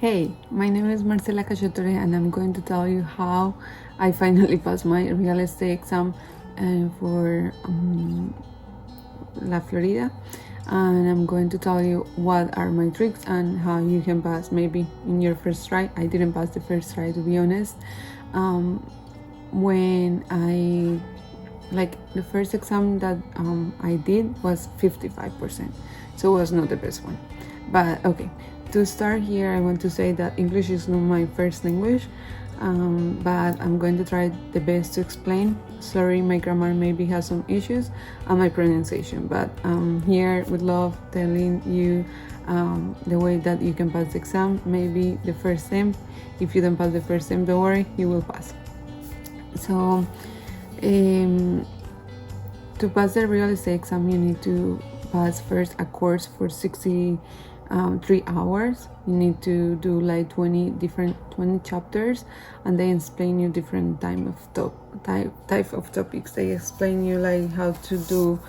Hey, my name is Marcela Cacciatore and I'm going to tell you how I finally passed my real estate exam for La Florida, and I'm going to tell you what are my tricks and how you can pass maybe in your first try. I didn't pass the first try, to be honest. When I the first exam that I did was 55%, so it was not the best one. But okay, to start here, I want to say that English is not my first language, but I'm going to try the best to explain. Sorry, my grammar maybe has some issues and my pronunciation, but here with love telling you the way that you can pass the exam. Maybe the first time, if you don't pass the first time, don't worry, you will pass. So to pass the real estate exam, you need to pass first a course for 3 hours. You need to do like 20 chapters, and they explain you different type of topics. They explain you like how to do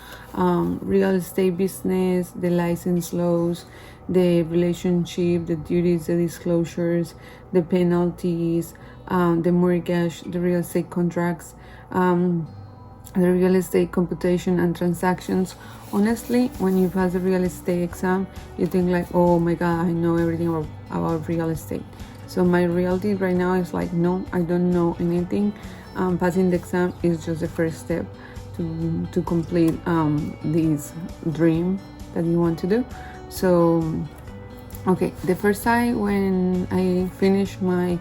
real estate business, the license laws, the relationship, the duties, the disclosures, the penalties, the mortgage, the real estate contracts, the real estate computation and transactions. Honestly, when you pass the real estate exam, you think like, oh my god, I know everything about real estate. So my reality right now is like, no, I don't know anything. Passing the exam is just the first step to complete this dream that you want to do. So okay, the first time when I finished my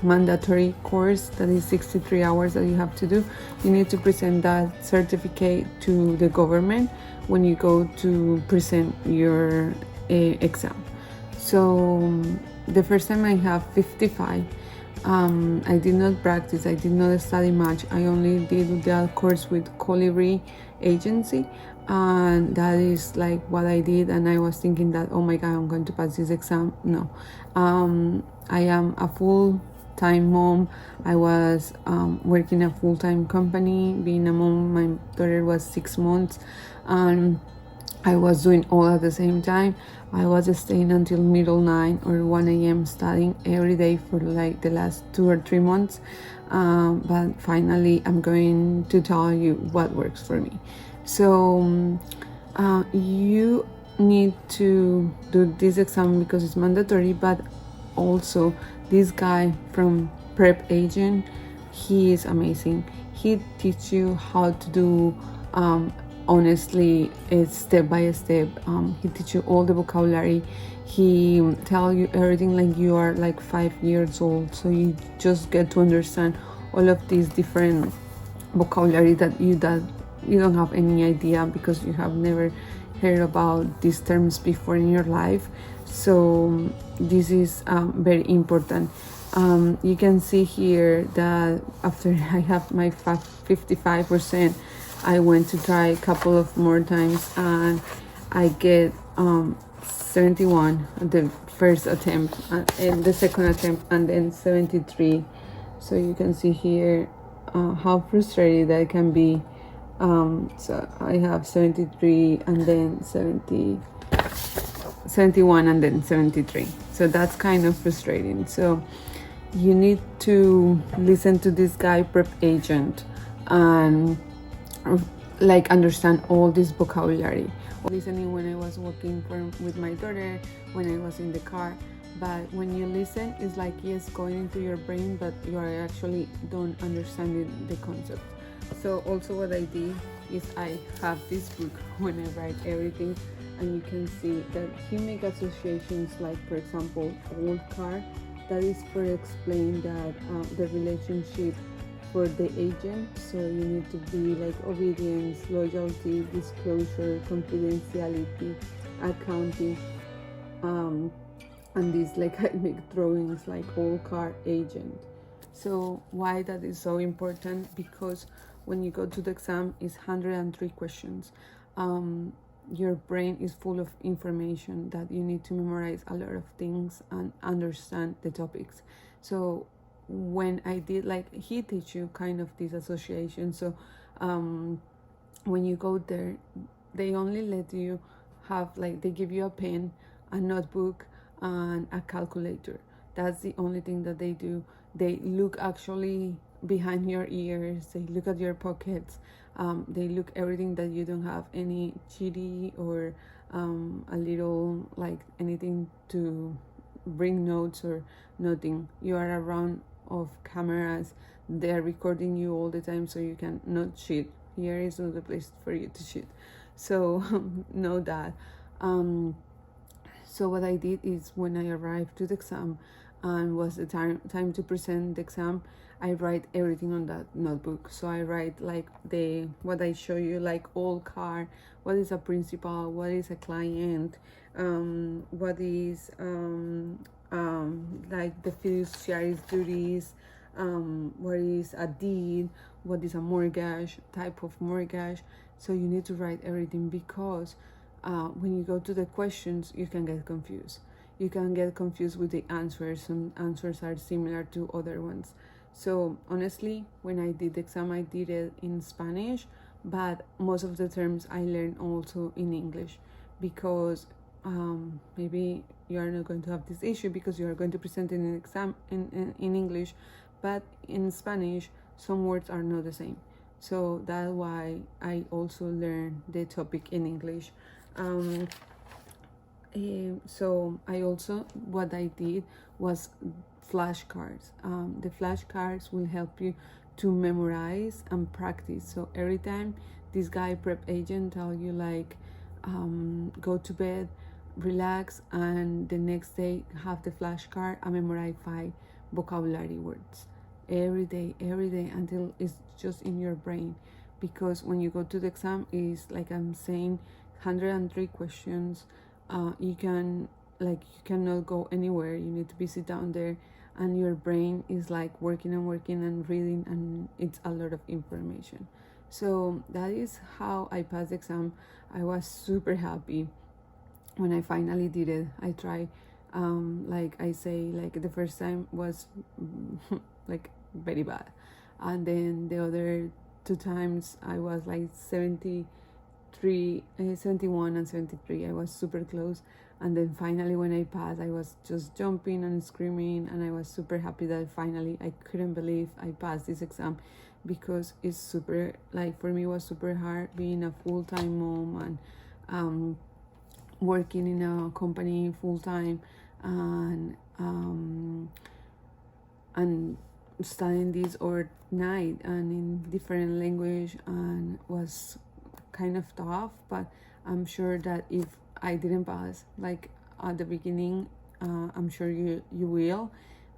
mandatory course, that is 63 hours that you have to do, you need to present that certificate to the government when you go to present your exam. So the first time I have 55. I did not practice, I did not study much. I only did that course with Colibri agency, and that is like what I did. And I was thinking that, oh my god, I'm going to pass this exam. No, I am a full-time mom. I was working a full-time company, being a mom. My daughter was 6 months, and I was doing all at the same time. I was staying until middle 9 or 1 a.m. studying every day for like the last 2 or 3 months. But finally, I'm going to tell you what works for me. So you need to do this exam because it's mandatory, but also this guy from Prep Agent, he is amazing. He teaches you how to do honestly, it's step by step. He teach you all the vocabulary. He tell you everything like you are like 5 years old, so you just get to understand all of these different vocabulary that you don't have any idea because you have never heard about these terms before in your life. So this is very important. You can see here that after I have my 55%, I went to try a couple of more times and I get 71 at the first attempt, and the second attempt, and then 73. So you can see here how frustrated that can be. So I have 73 and then 71 and then 73. So that's kind of frustrating. So you need to listen to this guy, Prep Agent, and like understand all this vocabulary. Listening when I was walking with my daughter, when I was in the car. But when you listen, it's like yes, going into your brain, but you are actually don't understanding the concept. So also what I did is I have this book when I write everything, and you can see that he make associations like, for example, old car. That is for explain that the relationship for the agent. So you need to be like obedience, loyalty, disclosure, confidentiality, accounting, and this like I make drawings like old car agent. So why that is so important? Because when you go to the exam, it's 103 questions. Your brain is full of information that you need to memorize a lot of things and understand the topics. So when I did, like, he teach you kind of this association. So when you go there, they only let you have, like, they give you a pen a notebook, and a calculator. That's the only thing that they do. They look actually behind your ears, they look at your pockets, they look everything that you don't have any cheaty or a little like anything to bring notes or nothing. You are around of cameras, they're recording you all the time, so you can not cheat. Here is not the place for you to cheat, so know that. So what I did is, when I arrived to the exam and was the time to present the exam, I write everything on that notebook. So I write like what I show you, like all car, what is a principal, what is a client, what is like the fiduciary duties, what is a deed, what is a mortgage, type of mortgage. So you need to write everything, because when you go to the questions, you can get confused. You can get confused with the answers. Some answers are similar to other ones. So honestly, when I did the exam, I did it in Spanish, but most of the terms I learned also in English, because maybe you are not going to have this issue because you are going to present in an exam in English, but in Spanish, some words are not the same. So that's why I also learned the topic in English. So I also, what I did was flashcards. The flashcards will help you to memorize and practice. So every time this guy prep agent tell you like, go to bed, relax, and the next day have the flashcard and memorize 5 vocabulary words every day until it's just in your brain. Because when you go to the exam, is like I'm saying, 103 questions. You cannot go anywhere. You need to be sit down there, and your brain is like working and reading, and it's a lot of information. So that is how I passed the exam. I was super happy when I finally did it. I tried, like I say, like the first time was like very bad, and then the other 2 times I was like 71 and 73. I was super close, and then finally when I passed, I was just jumping and screaming, and I was super happy that finally, I couldn't believe I passed this exam, because it's super, like for me it was super hard being a full-time mom and working in a company full-time, and studying this or night and in different language, and was kind of tough. But I'm sure that if I didn't pass like at the beginning, I'm sure you will,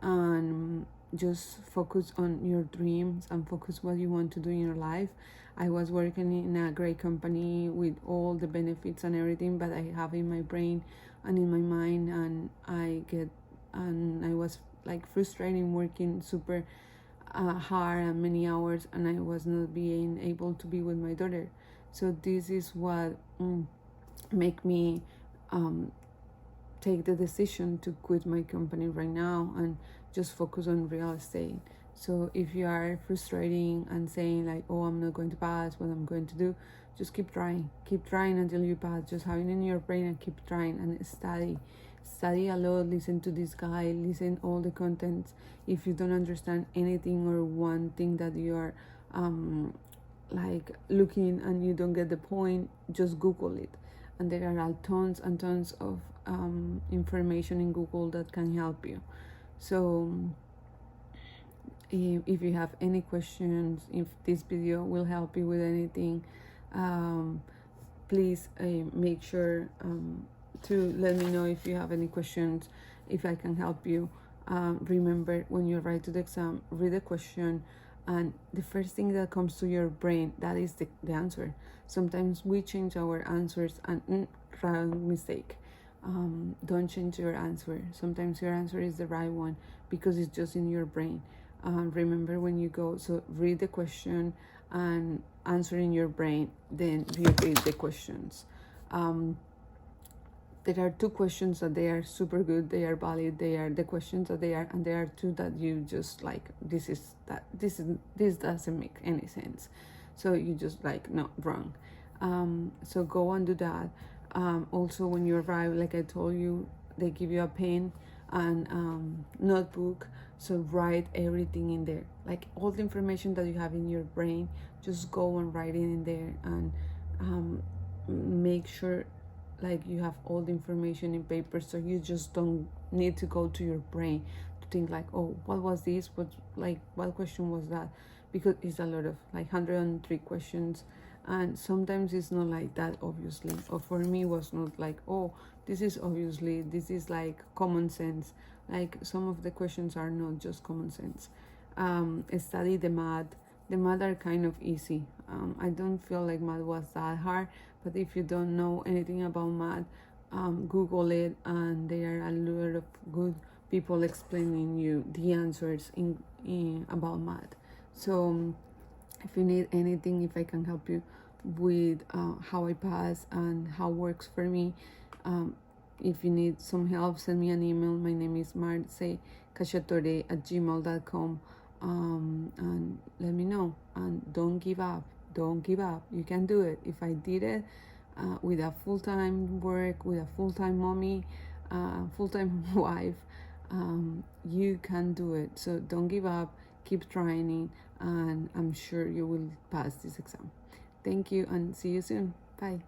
and just focus on your dreams and focus what you want to do in your life. I was working in a great company with all the benefits and everything, but I have in my brain and in my mind, and I was like frustrating, working super hard and many hours, and I was not being able to be with my daughter. So this is what make me take the decision to quit my company right now and just focus on real estate. So if you are frustrating and saying like, oh, I'm not going to pass, what I'm going to do, just keep trying until you pass. Just have it in your brain and keep trying, and study a lot. Listen to this guy, listen all the contents. If you don't understand anything or one thing that you are like looking and you don't get the point, just Google it, and there are tons and tons of information in Google that can help you. So if you have any questions, if this video will help you with anything, please make sure to let me know if you have any questions, if I can help you. Remember, when you write to the exam, read the question, and the first thing that comes to your brain, that is the answer. Sometimes we change our answers, and wrong mistake. Don't change your answer. Sometimes your answer is the right one because it's just in your brain. Remember, when you go, so read the question and answer in your brain, then you read the questions. There are 2 questions that they are super good, they are valid, they are the questions that they are, and there are 2 that you just like, this doesn't make any sense, so you just like, no, wrong. So go and do that. Also, when you arrive, like I told you, they give you a pen and notebook, so write everything in there, like all the information that you have in your brain, just go and write it in there, and make sure like you have all the information in paper, so you just don't need to go to your brain to think like, oh, what was this, what question was that, because it's a lot of like 103 questions, and sometimes it's not like that, obviously, or for me was not like, oh, this is obviously, this is like common sense. Like some of the questions are not just common sense. Study the math. The math are kind of easy. I don't feel like math was that hard, but if you don't know anything about math, Google it, and there are a lot of good people explaining you the answers in about math. So if you need anything, if I can help you with how I pass and how it works for me, if you need some help, send me an email. My name is marcecacciatore@gmail.com, and let me know. And don't give up. Don't give up. You can do it. If I did it with a full-time work, with a full-time mommy, full-time wife, you can do it. So don't give up. Keep trying, and I'm sure you will pass this exam. Thank you, and see you soon. Bye.